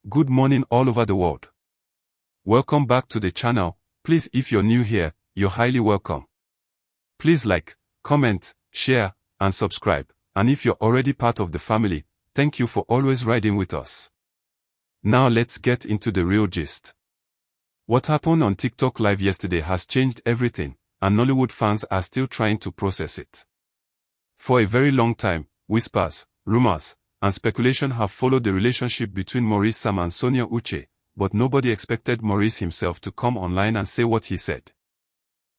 Good morning all over the world. Welcome back to the channel. Please, if you're new here, you're highly welcome. Please like, comment, share, and subscribe. And if you're already part of the family, thank you for always riding with us. Now let's get into the real gist. What happened on TikTok Live yesterday has changed everything, and Nollywood fans are still trying to process it. For a very long time, whispers, rumors, and speculation have followed the relationship between Maurice Sam and Sonia Uche, but nobody expected Maurice himself to come online and say what he said.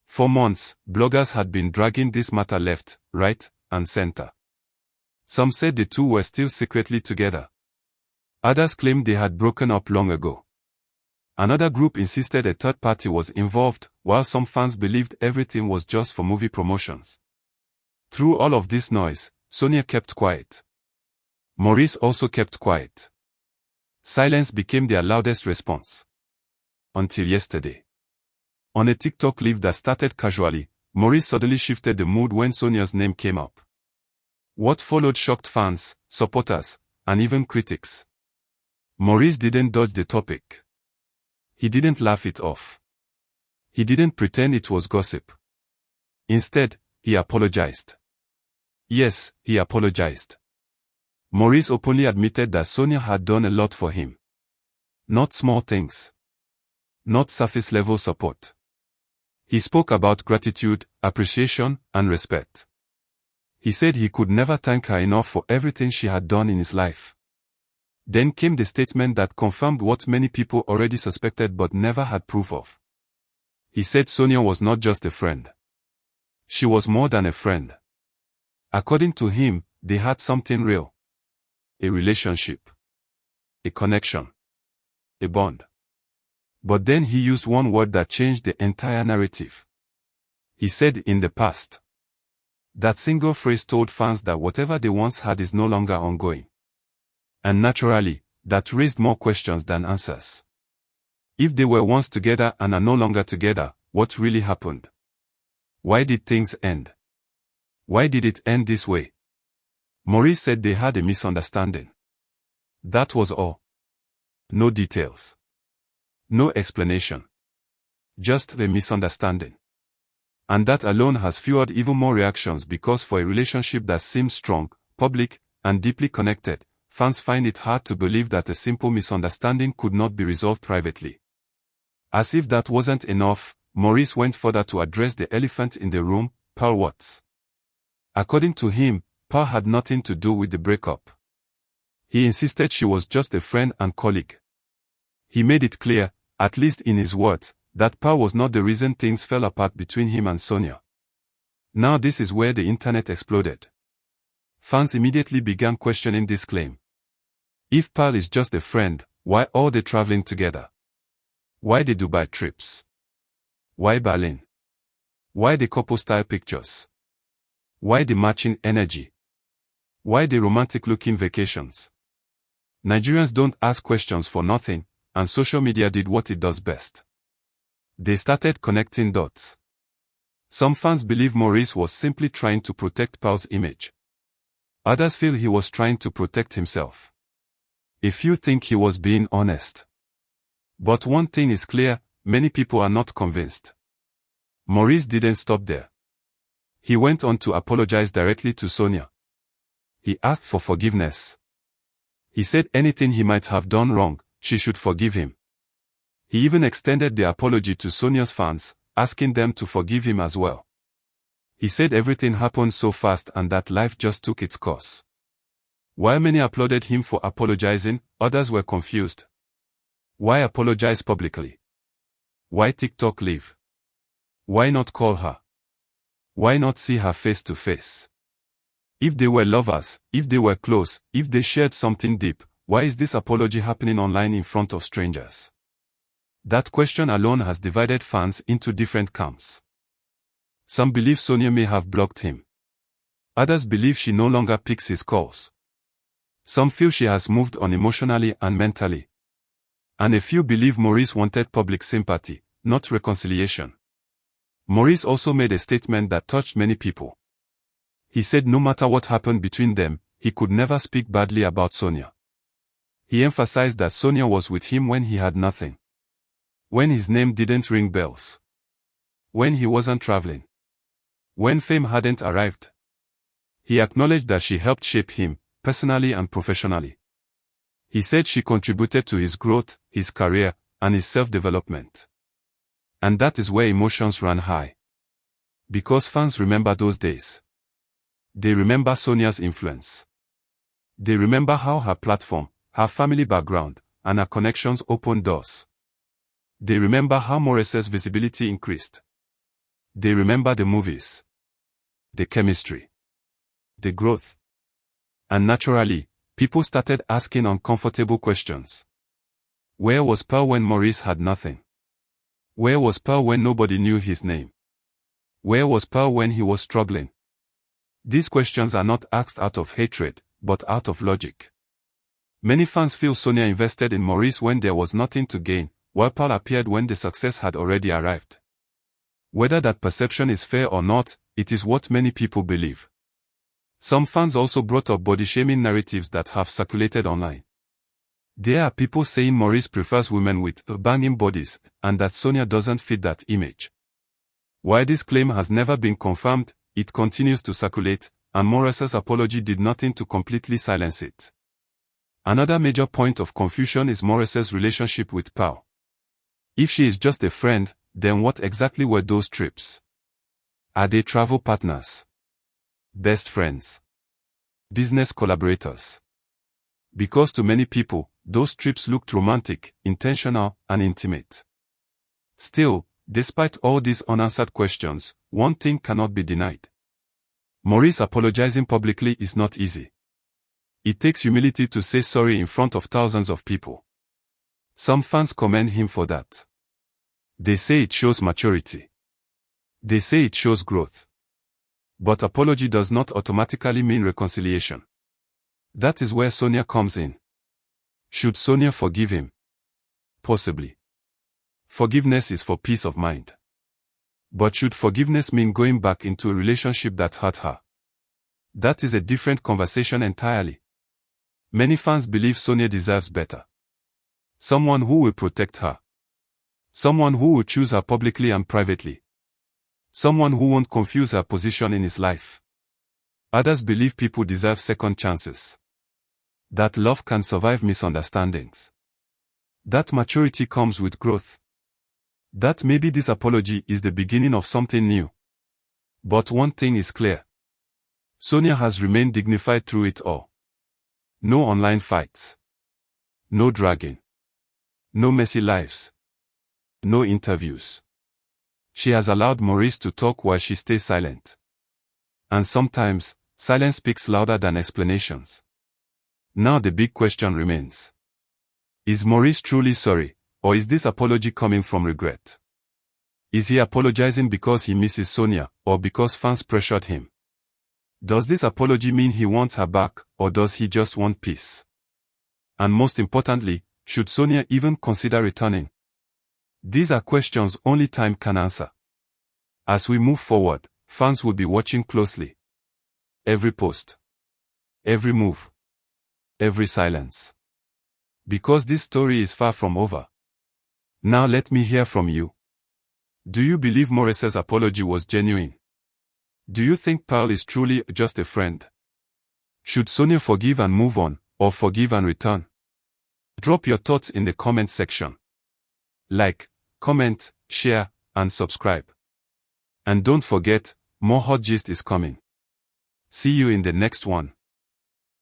For months, bloggers had been dragging this matter left, right, and center. Some said the two were still secretly together. Others claimed they had broken up long ago. Another group insisted a third party was involved, while some fans believed everything was just for movie promotions. Through all of this noise, Sonia kept quiet. Maurice also kept quiet. Silence became their loudest response. Until yesterday. On a TikTok live that started casually, Maurice suddenly shifted the mood when Sonia's name came up. What followed shocked fans, supporters, and even critics. Maurice didn't dodge the topic. He didn't laugh it off. He didn't pretend it was gossip. Instead, he apologized. Yes, he apologized. Maurice openly admitted that Sonia had done a lot for him. Not small things. Not surface-level support. He spoke about gratitude, appreciation, and respect. He said he could never thank her enough for everything she had done in his life. Then came the statement that confirmed what many people already suspected but never had proof of. He said Sonia was not just a friend. She was more than a friend. According to him, they had something real. A relationship. A connection. A bond. But then he used one word that changed the entire narrative. He said in the past. That single phrase told fans that whatever they once had is no longer ongoing. And naturally, that raised more questions than answers. If they were once together and are no longer together, what really happened? Why did things end? Why did it end this way? Maurice said they had a misunderstanding. That was all. No details. No explanation. Just a misunderstanding. And that alone has fueled even more reactions because for a relationship that seems strong, public, and deeply connected, fans find it hard to believe that a simple misunderstanding could not be resolved privately. As if that wasn't enough, Maurice went further to address the elephant in the room, Pearl Watts. According to him, Pearl had nothing to do with the breakup. He insisted she was just a friend and colleague. He made it clear, at least in his words, that Pearl was not the reason things fell apart between him and Sonia. Now this is where the internet exploded. Fans immediately began questioning this claim. If Pearl is just a friend, why all the traveling together? Why the Dubai trips? Why Berlin? Why the couple-style pictures? Why the matching energy? Why the romantic-looking vacations? Nigerians don't ask questions for nothing, and social media did what it does best. They started connecting dots. Some fans believe Maurice was simply trying to protect Pearl's image. Others feel he was trying to protect himself. A few think he was being honest. But one thing is clear, many people are not convinced. Maurice didn't stop there. He went on to apologize directly to Sonia. He asked for forgiveness. He said anything he might have done wrong, she should forgive him. He even extended the apology to Sonia's fans, asking them to forgive him as well. He said everything happened so fast and that life just took its course. While many applauded him for apologizing, others were confused. Why apologize publicly? Why TikTok live? Why not call her? Why not see her face to face? If they were lovers, if they were close, if they shared something deep, why is this apology happening online in front of strangers? That question alone has divided fans into different camps. Some believe Sonia may have blocked him. Others believe she no longer picks his calls. Some feel she has moved on emotionally and mentally. And a few believe Maurice wanted public sympathy, not reconciliation. Maurice also made a statement that touched many people. He said no matter what happened between them, he could never speak badly about Sonia. He emphasized that Sonia was with him when he had nothing. When his name didn't ring bells. When he wasn't traveling. When fame hadn't arrived. He acknowledged that she helped shape him, personally and professionally. He said she contributed to his growth, his career, and his self-development. And that is where emotions ran high. Because fans remember those days. They remember Sonia's influence. They remember how her platform, her family background, and her connections opened doors. They remember how Maurice's visibility increased. They remember the movies. The chemistry. The growth. And naturally, people started asking uncomfortable questions. Where was Pearl when Maurice had nothing? Where was Pearl when nobody knew his name? Where was Pearl when he was struggling? These questions are not asked out of hatred, but out of logic. Many fans feel Sonia invested in Maurice when there was nothing to gain, while Pearl appeared when the success had already arrived. Whether that perception is fair or not, it is what many people believe. Some fans also brought up body-shaming narratives that have circulated online. There are people saying Maurice prefers women with banging bodies, and that Sonia doesn't fit that image. While this claim has never been confirmed, it continues to circulate, and Maurice's apology did nothing to completely silence it. Another major point of confusion is Maurice's relationship with Pearl. If she is just a friend, then what exactly were those trips? Are they travel partners? Best friends? Business collaborators? Because to many people, those trips looked romantic, intentional, and intimate. Still, despite all these unanswered questions, one thing cannot be denied. Maurice apologizing publicly is not easy. It takes humility to say sorry in front of thousands of people. Some fans commend him for that. They say it shows maturity. They say it shows growth. But apology does not automatically mean reconciliation. That is where Sonia comes in. Should Sonia forgive him? Possibly. Forgiveness is for peace of mind. But should forgiveness mean going back into a relationship that hurt her? That is a different conversation entirely. Many fans believe Sonia deserves better. Someone who will protect her. Someone who will choose her publicly and privately. Someone who won't confuse her position in his life. Others believe people deserve second chances. That love can survive misunderstandings. That maturity comes with growth. That maybe this apology is the beginning of something new. But one thing is clear. Sonia has remained dignified through it all. No online fights. No dragging. No messy lives. No interviews. She has allowed Maurice to talk while she stays silent. And sometimes, silence speaks louder than explanations. Now the big question remains. Is Maurice truly sorry, or is this apology coming from regret? Is he apologizing because he misses Sonia, or because fans pressured him? Does this apology mean he wants her back, or does he just want peace? And most importantly, should Sonia even consider returning? These are questions only time can answer. As we move forward, fans will be watching closely. Every post. Every move. Every silence. Because this story is far from over. Now let me hear from you. Do you believe Maurice's apology was genuine? Do you think Pearl is truly just a friend? Should Sonia forgive and move on, or forgive and return? Drop your thoughts in the comment section. Like, comment, share, and subscribe. And don't forget, more hot gist is coming. See you in the next one.